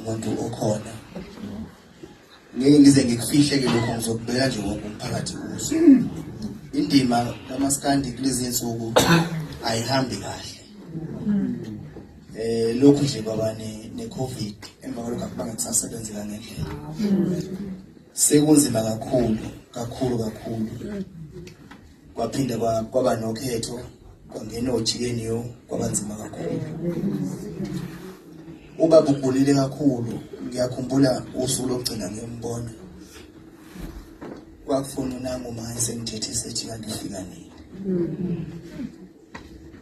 umuntu okhona ngeke ngize ngikufihle ke lokho ngizokubeka nje wonke umphakathi kuzo. Indima kaMaskandi kulezi insuku ayihambi kahle. Lokhu nje kwaba ne-COVID emva kwalokho akubanga kusasebenzi ngendlela. Sekunzima kakhulu. Kwaphinda kwaba nokhetho, kwangena ojikeniyo, kwabanzima kakhulu. Ubaba ugulile kakhulu. Ngiyakhumbula usuku lokugcina ngiyombona. Kwakufuna unami manje sengithethe sejika ngifika nini.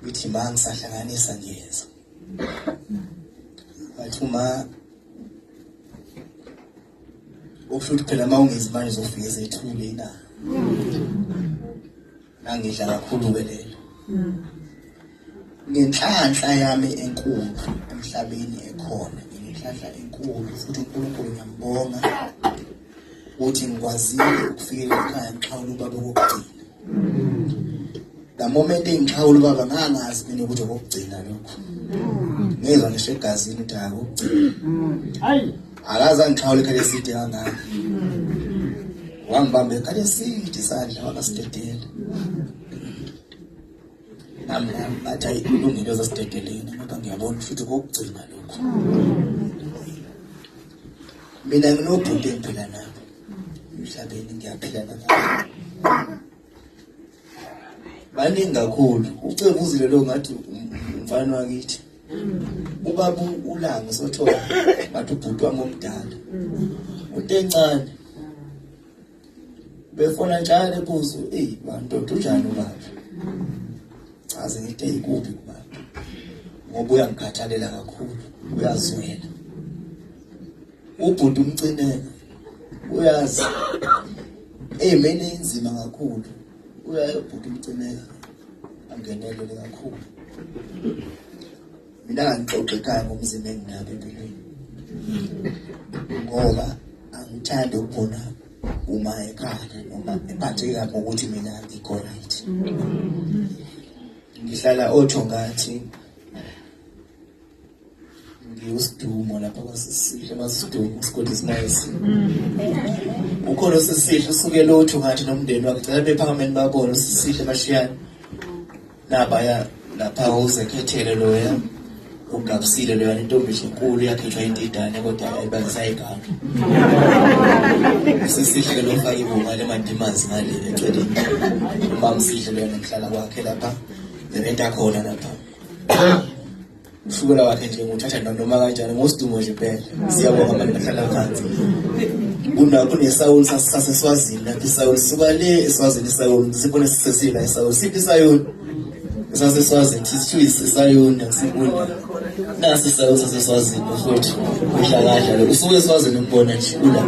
Ngithi ma ngisahlanganisa ngiyeza. Bathi uma ukusho phela ma ungizimanje uzofika ezethule na. Nangidla kakhulu belelo. Ngenhlanhla yami enkulu emhlabeni ekhona, ngenhlanhla enkulu futhi uNkulunkulu ngiyambonga ukuthi ngikwazile ukufika ekhaya ngixhawula ubaba kokugcina. The moment engixhawula ubaba ngangazi mina ukuthi kokugcina lokho. Ngezwe ngisho egazini ukuthi akugcina. Hayi, akaze angixhawule ekhaya eside kangaka. Wangibamba ekhaya eside isandla wakasidedela. Nami bathi ilungile zasidedeleni ngoba ngiyabona futhi kokugcina lokho. Mina nginobhuti empila nabo. Emhlabeni ngiyaphila nabo. Baningi kakhulu. Ucebe uzile lo ngathi umfana wakithi. Ubaba ulanga sothola bathi ubhuti wami omdala. Utencane. Befona njalo ebuzo, bantu unjani ubaba? Aze ngithi ikuphi kubaba. Ngoba uyangikhathalela kakhulu, uyazwela. Ubhuti umcineka. Uyazi. Mina inzima kakhulu. Uyabhuti umcineka. Angenelele kakhulu. Mina ngixoxe ekhaya ngomzimba enginabo empilweni. Ngoba angithandi ukubona uma ekhaya noma ephatheka ngokuthi mina ngikho right. Ngihlala othongathi ngiyosidumo lapha kwasisihle masidumo isikole isinice. Ukhona sisihle usukela othongathi nomndeni wakhe cela bephakameni babona sisihle bashiyana. Nabaya lapha uzekhethele loya ugabusile loya intombi enkulu yakhethwa intidane kodwa ayibangisa igama. Sisihle lo faka ibunga lemandimazi ngale eceleni. Bamsihle loya ngihlala kwakhe lapha. Nenta khona lapha. Ufukela wakhe nje nguthatha noma kanjani ngosidumo nje phela. Siyabonga abantu bahlala phansi. Kunesawuli saseswazini lapha isawuli suka le eswazini isawuli sibone sisesila isawuli siphi isawuli saseswazini sisho isawuli nasibona nasi isawuli saseswazini futhi uhlakadla lo usuke eswazini ukubona nje ula